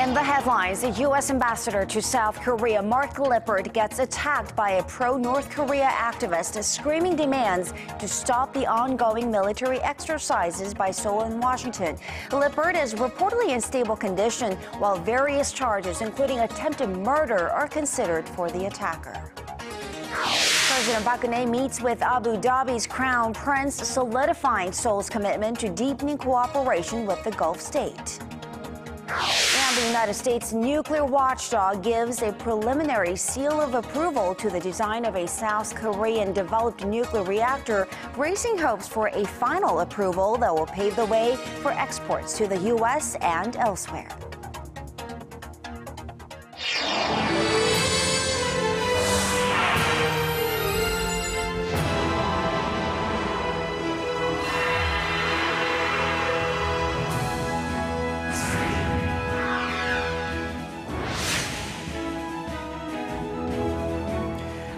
In the headlines, the U.S. ambassador to South Korea, Mark Lippert, gets attacked by a pro-North Korea activist, screaming demands to stop the ongoing military exercises by Seoul and Washington. Lippert is reportedly in stable condition, while various charges, including attempted murder, are considered for the attacker. President Park Geun-hye meets with Abu Dhabi's Crown Prince, solidifying Seoul's commitment to deepening cooperation with the Gulf state. And the United States nuclear watchdog gives a preliminary seal of approval to the design of a South Korean-developed nuclear reactor, raising hopes for a final approval that will pave the way for exports to the U.S. and elsewhere.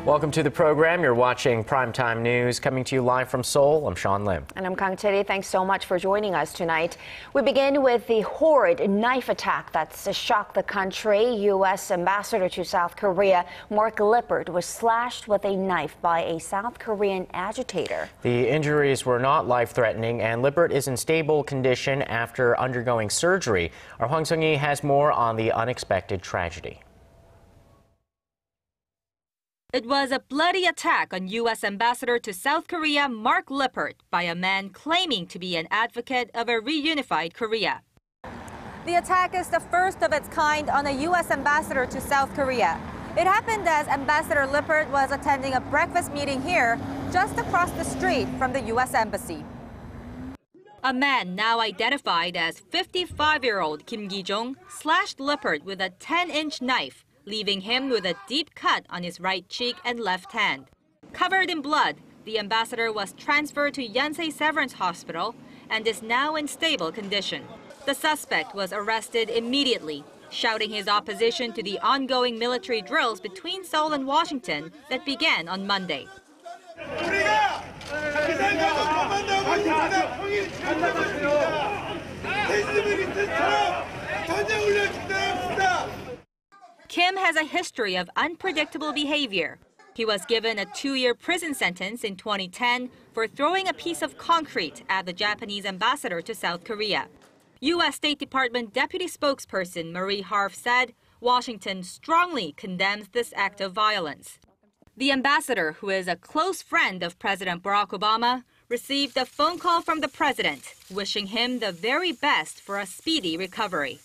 Welcome to the program. You're watching Primetime News, coming to you live from Seoul. I'm Sean Lim. And I'm Kang Tae-ri. Thanks so much for joining us tonight. We begin with the horrid knife attack that's shocked the country. U.S. ambassador to South Korea, Mark Lippert, was slashed with a knife by a South Korean agitator. The injuries were not life-threatening, and Lippert is in stable condition after undergoing surgery. Our Hwang Sung-hee has more on the unexpected tragedy. It was a bloody attack on U.S. Ambassador to South Korea Mark Lippert by a man claiming to be an advocate of a reunified Korea. The attack is the first of its kind on a U.S. ambassador to South Korea. It happened as Ambassador Lippert was attending a breakfast meeting here, just across the street from the U.S. Embassy. A man now identified as 55-year-old Kim Gi-jong slashed Lippert with a 10-inch knife, leaving him with a deep cut on his right cheek and left hand. Covered in blood, the ambassador was transferred to Yonsei Severance Hospital and is now in stable condition. The suspect was arrested immediately, shouting his opposition to the ongoing military drills between Seoul and Washington that began on Monday. Kim has a history of unpredictable behavior. He was given a 2-year prison sentence in 2010 for throwing a piece of concrete at the Japanese ambassador to South Korea. U.S. State Department Deputy Spokesperson Marie Harf said Washington strongly condemns this act of violence. The ambassador, who is a close friend of President Barack Obama, received a phone call from the president, wishing him the very best for a speedy recovery.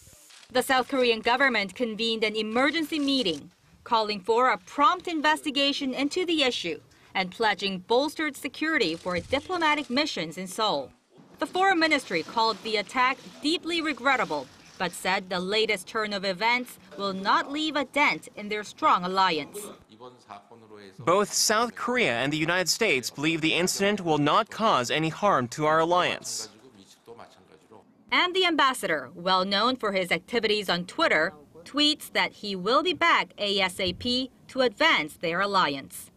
The South Korean government convened an emergency meeting, calling for a prompt investigation into the issue and pledging bolstered security for diplomatic missions in Seoul. The foreign ministry called the attack deeply regrettable, but said the latest turn of events will not leave a dent in their strong alliance. Both South Korea and the United States believe the incident will not cause any harm to our alliance. And the ambassador, well known for his activities on Twitter, tweets that he will be back ASAP to advance their alliance.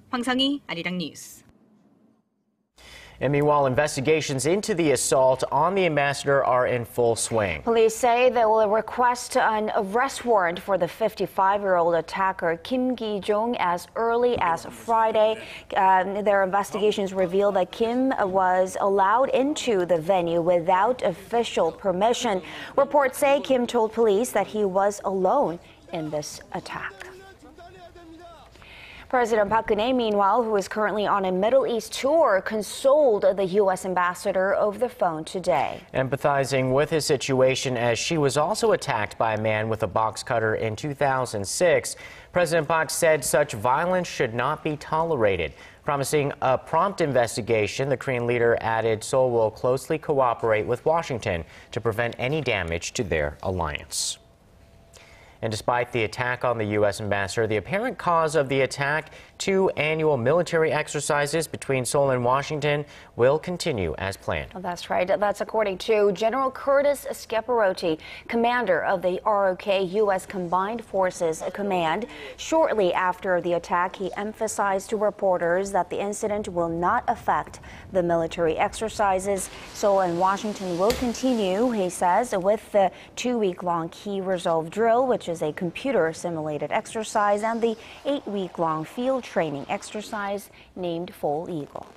Hwang Sung-hee, Arirang News. And meanwhile, investigations into the assault on the ambassador are in full swing. Police say they will request an arrest warrant for the 55-year-old attacker Kim Gi-jong as early as Friday. Their investigations reveal that Kim was allowed into the venue without official permission. Reports say Kim told police that he was alone in this attack. President Park Geun-hye, meanwhile, who is currently on a Middle East tour, consoled the U.S. ambassador over the phone today. Empathizing with his situation as she was also attacked by a man with a box cutter in 2006, President Park said such violence should not be tolerated. Promising a prompt investigation, the Korean leader added Seoul will closely cooperate with Washington to prevent any damage to their alliance. And despite the attack on the U.S. ambassador, the apparent cause of the attack 2 annual military exercises between Seoul and Washington will continue as planned. That's right. That's according to General Curtis Scaparotti, commander of the ROK U.S. Combined Forces Command. Shortly after the attack, he emphasized to reporters that the incident will not affect the military exercises. Seoul and Washington will continue, he says, with the 2-week-long Key Resolve drill, which is a computer-simulated exercise, and the 8-week-long field training exercise named Full Eagle.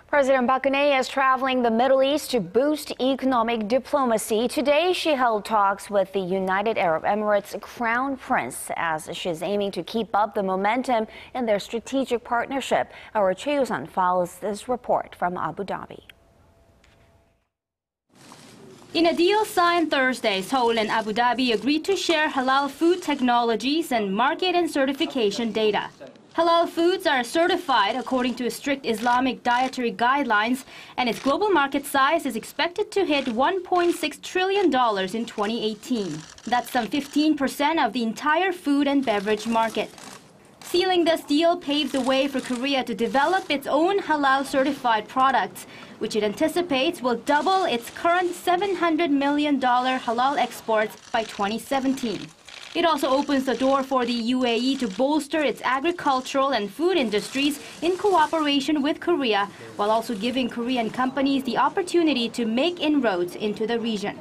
President Park Geun-hye is traveling the Middle East to boost economic diplomacy. Today, she held talks with the United Arab Emirates Crown Prince as she's aiming to keep up the momentum in their strategic partnership. Our Choi Yoo-sun follows this report from Abu Dhabi. In a deal signed Thursday, Seoul and Abu Dhabi agreed to share halal food technologies and market and certification data. Halal foods are certified according to strict Islamic dietary guidelines, and its global market size is expected to hit $1.6 trillion in 2018. That's some 15% of the entire food and beverage market. Sealing this deal paves the way for Korea to develop its own halal-certified products, which it anticipates will double its current $700 million halal exports by 2017. It also opens the door for the UAE to bolster its agricultural and food industries in cooperation with Korea, while also giving Korean companies the opportunity to make inroads into the region.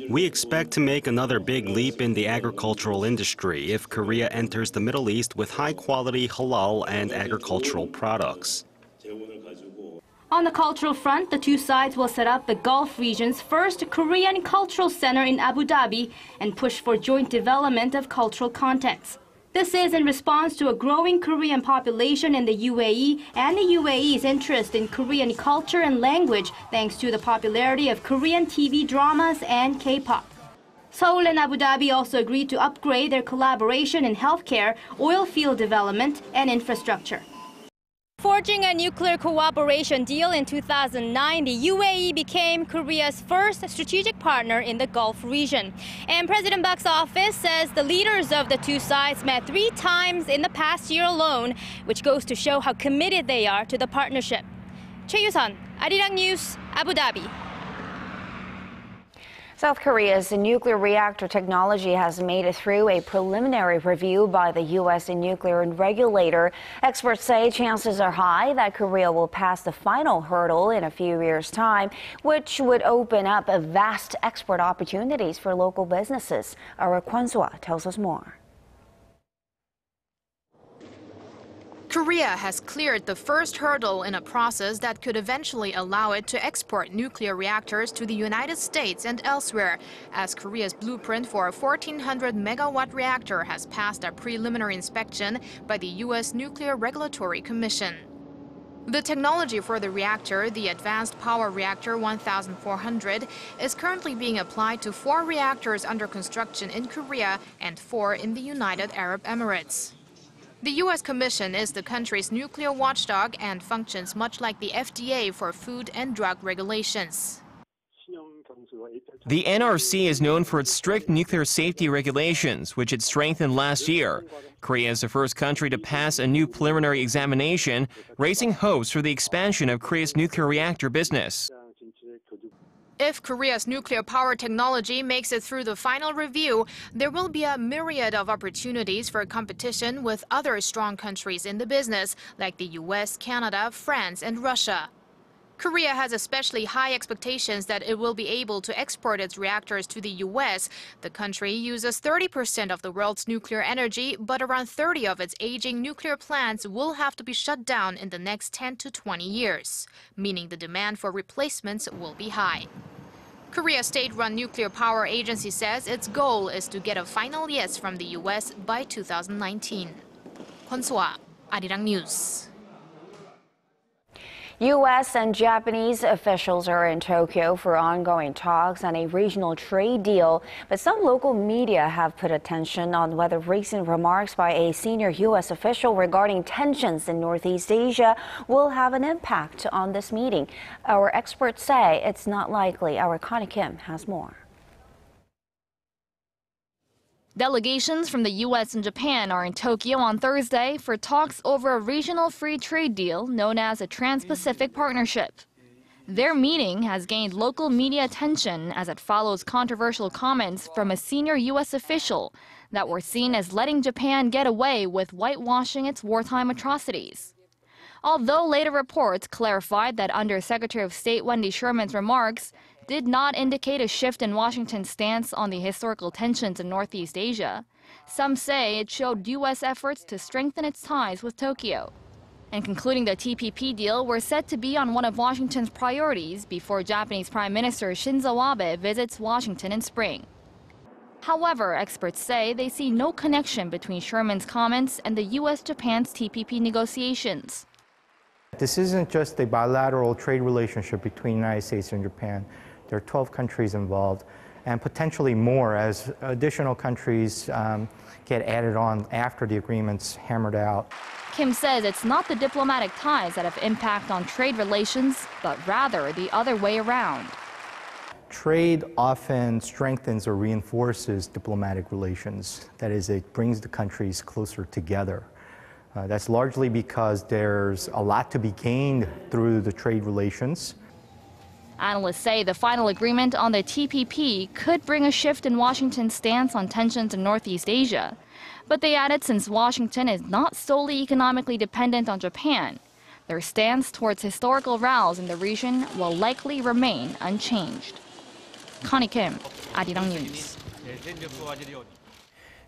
We expect to make another big leap in the agricultural industry if Korea enters the Middle East with high-quality halal and agricultural products. On the cultural front, the two sides will set up the Gulf region's first Korean cultural center in Abu Dhabi and push for joint development of cultural contents. This is in response to a growing Korean population in the UAE and the UAE's interest in Korean culture and language thanks to the popularity of Korean TV dramas and K-pop. Seoul and Abu Dhabi also agreed to upgrade their collaboration in healthcare, oil field development, and infrastructure. Forging a nuclear cooperation deal in 2009, the UAE became Korea's first strategic partner in the Gulf region. And President Park's office says the leaders of the two sides met 3 times in the past year alone, which goes to show how committed they are to the partnership. Choi Yoo-sun, Arirang News, Abu Dhabi. South Korea's nuclear reactor technology has made it through a preliminary review by the U.S. nuclear regulator. Experts say chances are high that Korea will pass the final hurdle in a few years' time, which would open up vast export opportunities for local businesses. Our Kwon-swa tells us more. Korea has cleared the first hurdle in a process that could eventually allow it to export nuclear reactors to the United States and elsewhere, as Korea's blueprint for a 1,400-megawatt reactor has passed a preliminary inspection by the U.S. Nuclear Regulatory Commission. The technology for the reactor, the Advanced Power Reactor 1400, is currently being applied to 4 reactors under construction in Korea and 4 in the United Arab Emirates. The U.S. Commission is the country's nuclear watchdog and functions much like the FDA for food and drug regulations. The NRC is known for its strict nuclear safety regulations, which it strengthened last year. Korea is the first country to pass a new preliminary examination, raising hopes for the expansion of Korea's nuclear reactor business. If Korea's nuclear power technology makes it through the final review, there will be a myriad of opportunities for competition with other strong countries in the business, like the U.S., Canada, France, and Russia. Korea has especially high expectations that it will be able to export its reactors to the U.S. The country uses 30% of the world's nuclear energy, but around 30 of its aging nuclear plants will have to be shut down in the next 10 to 20 years, meaning the demand for replacements will be high. Korea's state-run nuclear power agency says its goal is to get a final yes from the U.S. by 2019. Kwon-swa, Arirang News. U.S. and Japanese officials are in Tokyo for ongoing talks on a regional trade deal, but some local media have put attention on whether recent remarks by a senior U.S. official regarding tensions in Northeast Asia will have an impact on this meeting. Our experts say it's not likely. Our Connie Kim has more. Delegations from the U.S. and Japan are in Tokyo on Thursday for talks over a regional free trade deal known as a Trans-Pacific Partnership. Their meeting has gained local media attention as it follows controversial comments from a senior U.S. official that were seen as letting Japan get away with whitewashing its wartime atrocities. Although later reports clarified that Under Secretary of State Wendy Sherman's remarks did not indicate a shift in Washington's stance on the historical tensions in Northeast Asia, some say it showed U.S. efforts to strengthen its ties with Tokyo. And concluding the TPP deal were set to be on one of Washington's priorities before Japanese Prime Minister Shinzo Abe visits Washington in spring. However, experts say they see no connection between Sherman's comments and the U.S.-Japan's TPP negotiations. This isn't just a bilateral trade relationship between the United States and Japan. There are 12 countries involved, and potentially more as additional countries get added on after the agreement's hammered out. Kim says it's not the diplomatic ties that have impact on trade relations, but rather the other way around. Trade often strengthens or reinforces diplomatic relations. That is, it brings the countries closer together. That's largely because there's a lot to be gained through the trade relations. Analysts say the final agreement on the TPP could bring a shift in Washington's stance on tensions in Northeast Asia. But they added since Washington is not solely economically dependent on Japan, their stance towards historical rows in the region will likely remain unchanged. Connie Kim, Arirang News.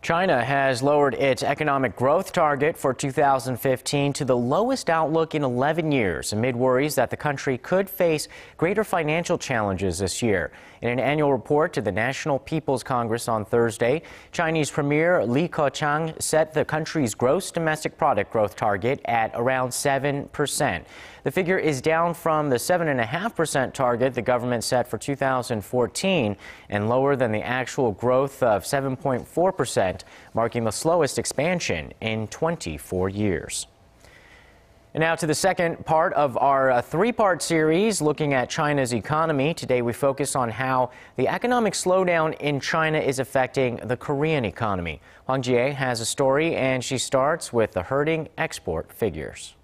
China has lowered its economic growth target for 2015 to the lowest outlook in 11 years, amid worries that the country could face greater financial challenges this year. In an annual report to the National People's Congress on Thursday, Chinese Premier Li Keqiang set the country's gross domestic product growth target at around 7%. The figure is down from the 7.5% target the government set for 2014 and lower than the actual growth of 7.4%, marking the slowest expansion in 24 years. And now to the second part of our three-part series looking at China's economy. Today we focus on how the economic slowdown in China is affecting the Korean economy. Park Geun-hye has a story, and she starts with the hurting export figures.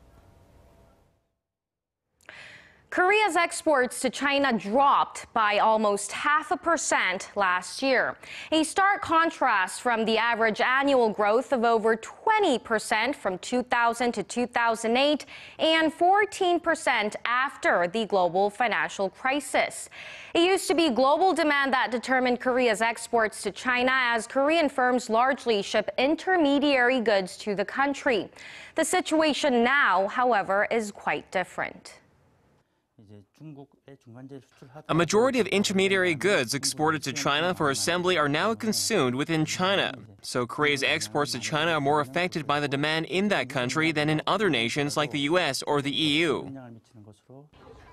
Korea's exports to China dropped by almost 0.5% last year, a stark contrast from the average annual growth of over 20% from 2000 to 2008 and 14% after the global financial crisis. It used to be global demand that determined Korea's exports to China, as Korean firms largely ship intermediary goods to the country. The situation now, however, is quite different. A majority of intermediary goods exported to China for assembly are now consumed within China. So Korea's exports to China are more affected by the demand in that country than in other nations like the U.S. or the EU.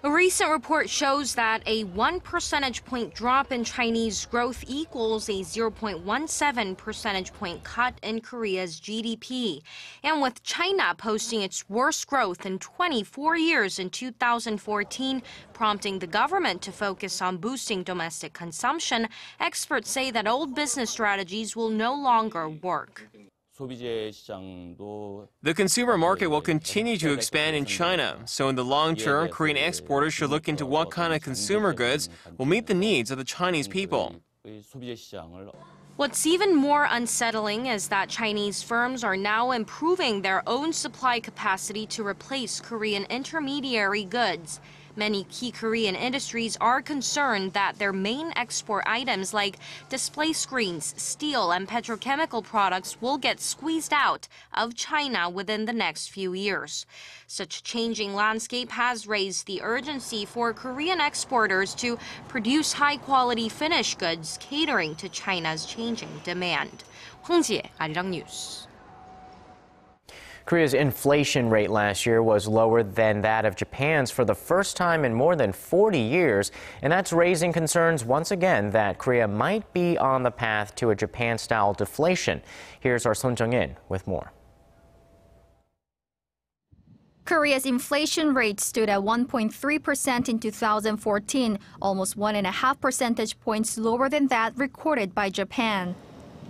A recent report shows that a 1 percentage point drop in Chinese growth equals a 0.17 percentage point cut in Korea's GDP. And with China posting its worst growth in 24 years in 2014, prompting the government to focus on boosting domestic consumption, experts say that old business strategies will no longer work. The consumer market will continue to expand in China, so in the long term, Korean exporters should look into what kind of consumer goods will meet the needs of the Chinese people. What's even more unsettling is that Chinese firms are now improving their own supply capacity to replace Korean intermediary goods. Many key Korean industries are concerned that their main export items like display screens, steel, and petrochemical products will get squeezed out of China within the next few years. Such changing landscape has raised the urgency for Korean exporters to produce high-quality finished goods catering to China's changing demand. Hong Jie, Arirang News. Korea's inflation rate last year was lower than that of Japan's for the first time in more than 40 years, and that's raising concerns once again that Korea might be on the path to a Japan-style deflation. Here's our Son Jung-in with more. Korea's inflation rate stood at 1.3% in 2014, almost 1.5 percentage points lower than that recorded by Japan.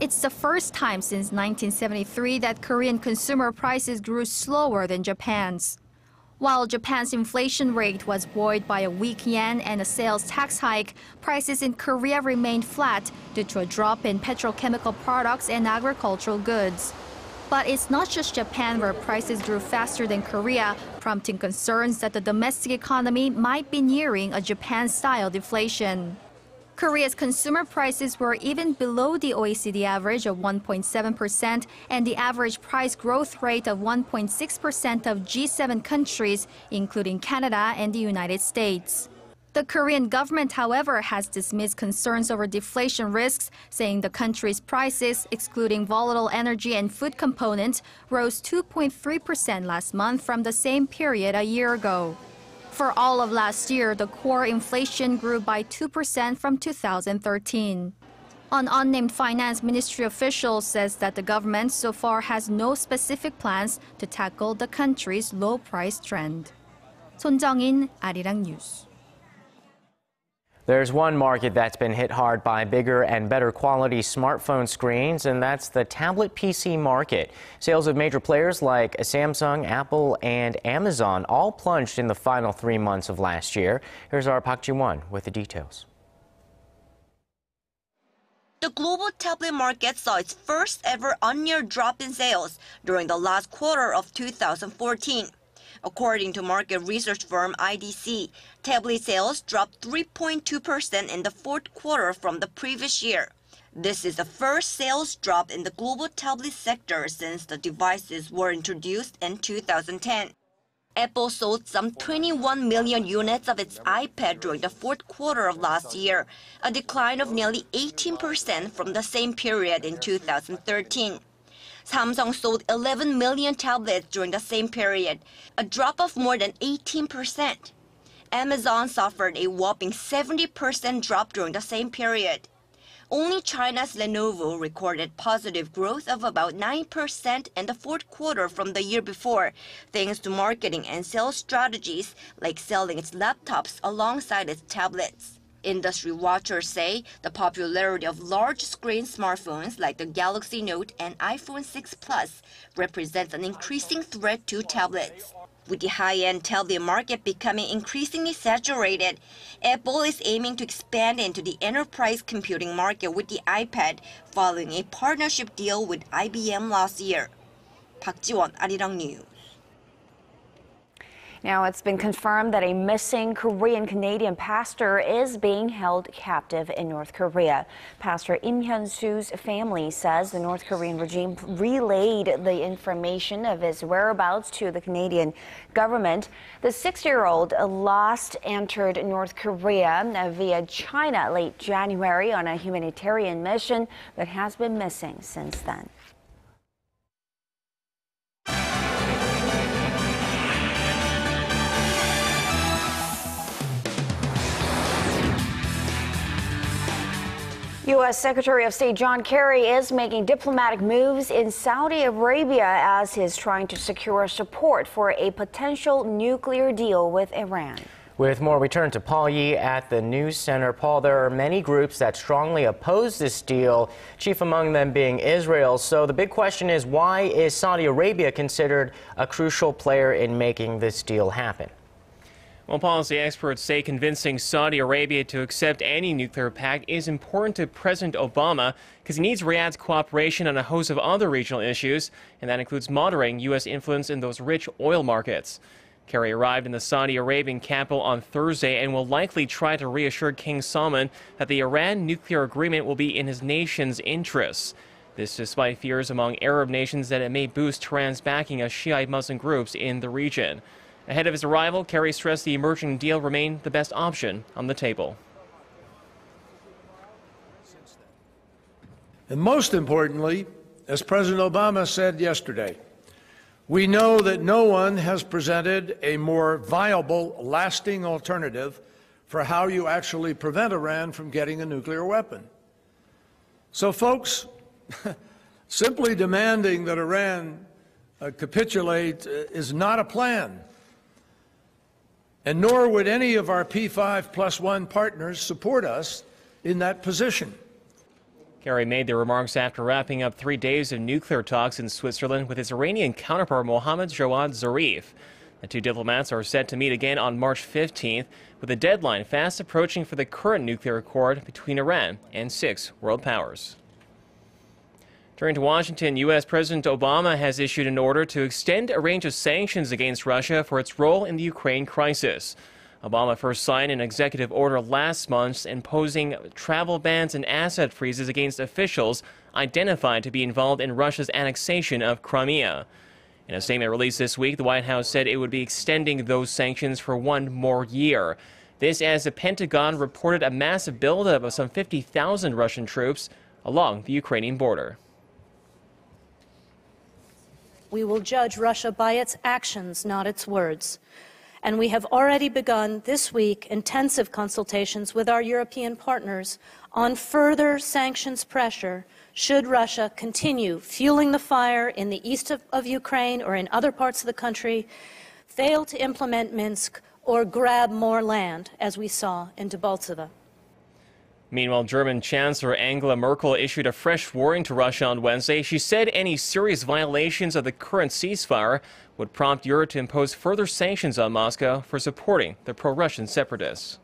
It's the first time since 1973 that Korean consumer prices grew slower than Japan's. While Japan's inflation rate was buoyed by a weak yen and a sales tax hike, prices in Korea remained flat due to a drop in petrochemical products and agricultural goods. But it's not just Japan where prices grew faster than Korea, prompting concerns that the domestic economy might be nearing a Japan-style deflation. Korea's consumer prices were even below the OECD average of 1.7% and the average price growth rate of 1.6% of G7 countries, including Canada and the United States. The Korean government, however, has dismissed concerns over deflation risks, saying the country's prices, excluding volatile energy and food components, rose 2.3% last month from the same period a year ago. For all of last year, the core inflation grew by 2% from 2013. An unnamed finance ministry official says that the government so far has no specific plans to tackle the country's low price trend. Son Jung-in, Arirang News. There's one market that's been hit hard by bigger and better quality smartphone screens, and that's the tablet PC market. Sales of major players like Samsung, Apple, and Amazon all plunged in the final 3 months of last year. Here's our Park Geun-hye with the details. The global tablet market saw its first ever on-year drop in sales during the last quarter of 2014. According to market research firm IDC, tablet sales dropped 3.2% in the fourth quarter from the previous year. This is the first sales drop in the global tablet sector since the devices were introduced in 2010. Apple sold some 21 million units of its iPad during the fourth quarter of last year, a decline of nearly 18% from the same period in 2013. Samsung sold 11 million tablets during the same period, a drop of more than 18%. Amazon suffered a whopping 70% drop during the same period. Only China's Lenovo recorded positive growth of about 9% in the fourth quarter from the year before, thanks to marketing and sales strategies like selling its laptops alongside its tablets. Industry watchers say the popularity of large-screen smartphones like the Galaxy Note and iPhone 6 Plus represents an increasing threat to tablets. With the high-end tablet market becoming increasingly saturated, Apple is aiming to expand into the enterprise computing market with the iPad following a partnership deal with IBM last year. Park Ji-won, Arirang News. Now, it's been confirmed that a missing Korean-Canadian pastor is being held captive in North Korea. Pastor Im Hyun-soo's family says the North Korean regime relayed the information of his whereabouts to the Canadian government. The 60-year-old last entered North Korea via China late January on a humanitarian mission, but has been missing since then. U.S. Secretary of State John Kerry is making diplomatic moves in Saudi Arabia as he's trying to secure support for a potential nuclear deal with Iran. With more, we turn to Paul Yee at the News Center. Paul, there are many groups that strongly oppose this deal, chief among them being Israel. So the big question is, why is Saudi Arabia considered a crucial player in making this deal happen? Well, policy experts say convincing Saudi Arabia to accept any nuclear pact is important to President Obama because he needs Riyadh's cooperation on a host of other regional issues, and that includes moderating U.S. influence in those rich oil markets. Kerry arrived in the Saudi Arabian capital on Thursday and will likely try to reassure King Salman that the Iran nuclear agreement will be in his nation's interests. This despite fears among Arab nations that it may boost Tehran's backing of Shiite Muslim groups in the region. Ahead of his arrival, Kerry stressed the emerging deal remained the best option on the table. And most importantly, as President Obama said yesterday, We know that no one has presented a more viable, lasting alternative for how you actually prevent Iran from getting a nuclear weapon. So, folks, simply demanding that Iran capitulate is not a plan, and nor would any of our P5+1 partners support us in that position. Kerry made the remarks after wrapping up 3 days of nuclear talks in Switzerland with his Iranian counterpart Mohammad Jawad Zarif. The two diplomats are set to meet again on March 15th, with a deadline fast approaching for the current nuclear accord between Iran and 6 world powers. Turning to Washington, U.S. President Obama has issued an order to extend a range of sanctions against Russia for its role in the Ukraine crisis. Obama first signed an executive order last month imposing travel bans and asset freezes against officials identified to be involved in Russia's annexation of Crimea. In a statement released this week, the White House said it would be extending those sanctions for 1 more year. This as the Pentagon reported a massive buildup of some 50,000 Russian troops along the Ukrainian border. We will judge Russia by its actions, not its words. And we have already begun this week intensive consultations with our European partners on further sanctions pressure should Russia continue fueling the fire in the east of Ukraine or in other parts of the country, fail to implement Minsk, or grab more land, as we saw in Debaltseve. Meanwhile, German Chancellor Angela Merkel issued a fresh warning to Russia on Wednesday. She said any serious violations of the current ceasefire would prompt Europe to impose further sanctions on Moscow for supporting the pro-Russian separatists.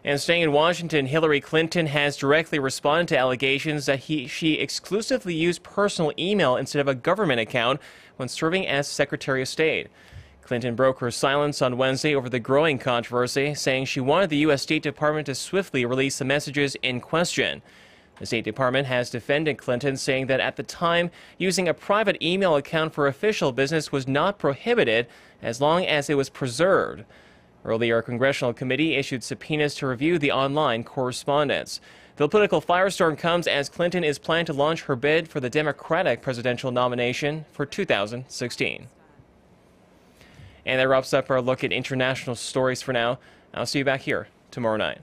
And staying in Washington, Hillary Clinton has directly responded to allegations that she exclusively used personal email instead of a government account when serving as Secretary of State. Clinton broke her silence on Wednesday over the growing controversy, saying she wanted the U.S. State Department to swiftly release the messages in question. The State Department has defended Clinton, saying that at the time, using a private email account for official business was not prohibited as long as it was preserved. Earlier, a congressional committee issued subpoenas to review the online correspondence. The political firestorm comes as Clinton is planning to launch her bid for the Democratic presidential nomination for 2016. And that wraps up our look at international stories for now. I'll see you back here tomorrow night.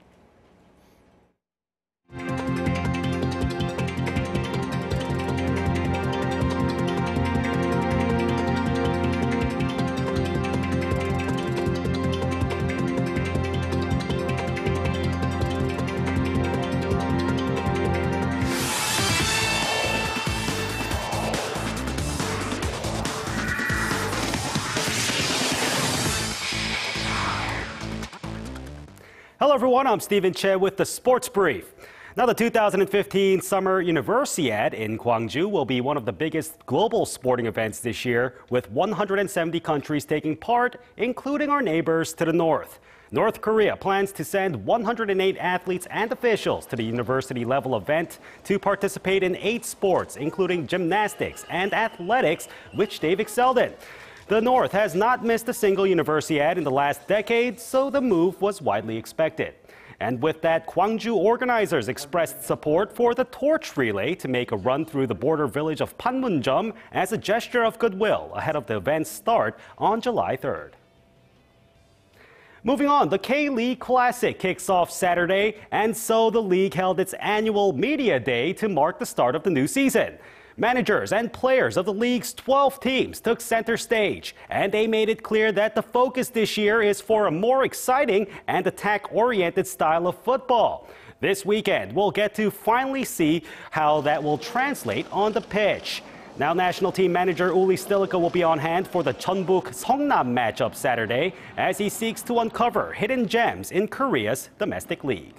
Hello everyone, I'm Stephen Che with the Sports Brief. Now, the 2015 Summer Universiade in Gwangju will be one of the biggest global sporting events this year, with 170 countries taking part, including our neighbors to the north. North Korea plans to send 108 athletes and officials to the university-level event to participate in 8 sports, including gymnastics and athletics, which they've excelled in. The North has not missed a single Universiade in the last decade, so the move was widely expected. And with that, Gwangju organizers expressed support for the torch relay to make a run through the border village of Panmunjom as a gesture of goodwill ahead of the event's start on July 3rd. Moving on, the K-League Classic kicks off Saturday, and so the league held its annual Media Day to mark the start of the new season. Managers and players of the league's 12 teams took center stage, and they made it clear that the focus this year is for a more exciting and attack-oriented style of football. This weekend, we'll get to finally see how that will translate on the pitch. Now, national team manager Uli Stilica will be on hand for the Jeonbuk-Seongnam matchup Saturday as he seeks to uncover hidden gems in Korea's domestic league.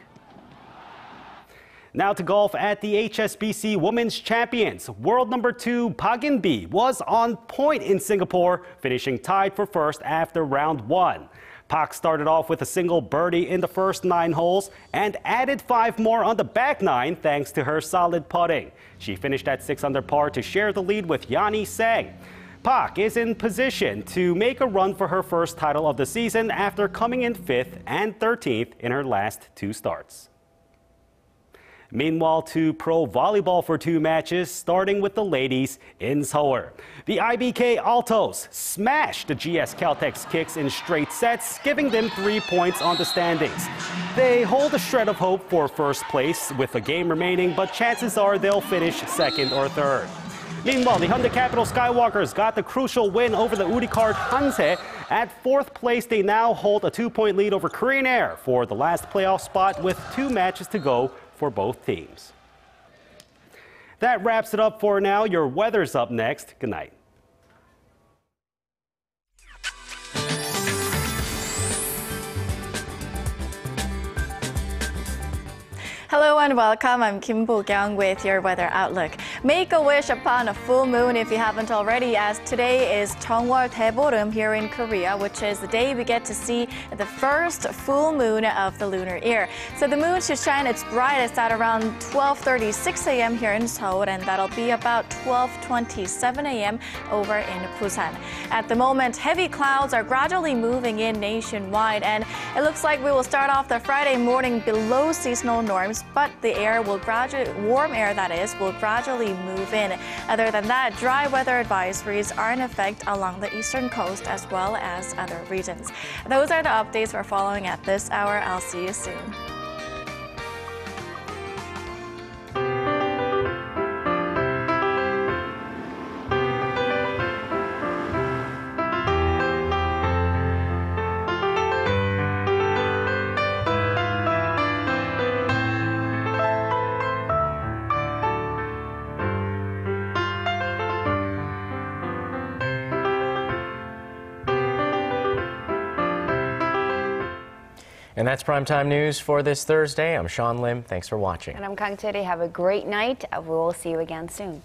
Now to golf at the HSBC Women's Champions. World number 2 Park Geun-hye was on point in Singapore, finishing tied for first after round 1. Park started off with a single birdie in the first 9 holes and added 5 more on the back 9 thanks to her solid putting. She finished at 6 under par to share the lead with Yani Sang. Park is in position to make a run for her first title of the season after coming in 5th and 13th in her last 2 starts. Meanwhile, to pro volleyball for 2 matches, starting with the ladies in Seoul. The IBK Altos smashed the GS Caltex Kicks in straight sets, giving them 3 points on the standings. They hold a shred of hope for first place with a game remaining, but chances are they'll finish second or third. Meanwhile, the Hyundai Capital Skywalkers got the crucial win over the Uricard Hanse. At 4th place, they now hold a 2-point lead over Korean Air for the last playoff spot with 2 matches to go for both teams. That wraps it up for now. Your weather's up next. Good night. Hello and welcome. I'm Kim Bo-kyung with your weather outlook. Make a wish upon a full moon if you haven't already, as today is Cheongwol Daeboreum here in Korea, which is the day we get to see the first full moon of the lunar year. So the moon should shine its brightest at around 12:36 a.m. here in Seoul, and that'll be about 12:27 a.m. over in Busan. At the moment, heavy clouds are gradually moving in nationwide, and it looks like we will start off the Friday morning below seasonal norms, but the air will warm air that is, will gradually move in. Other than that, dry weather advisories are in effect along the eastern coast as well as other regions. Those are the updates we're following at this hour. I'll see you soon. And that's primetime news for this Thursday. I'm Sean Lim. Thanks for watching. And I'm Kang Tae. Have a great night. We will see you again soon.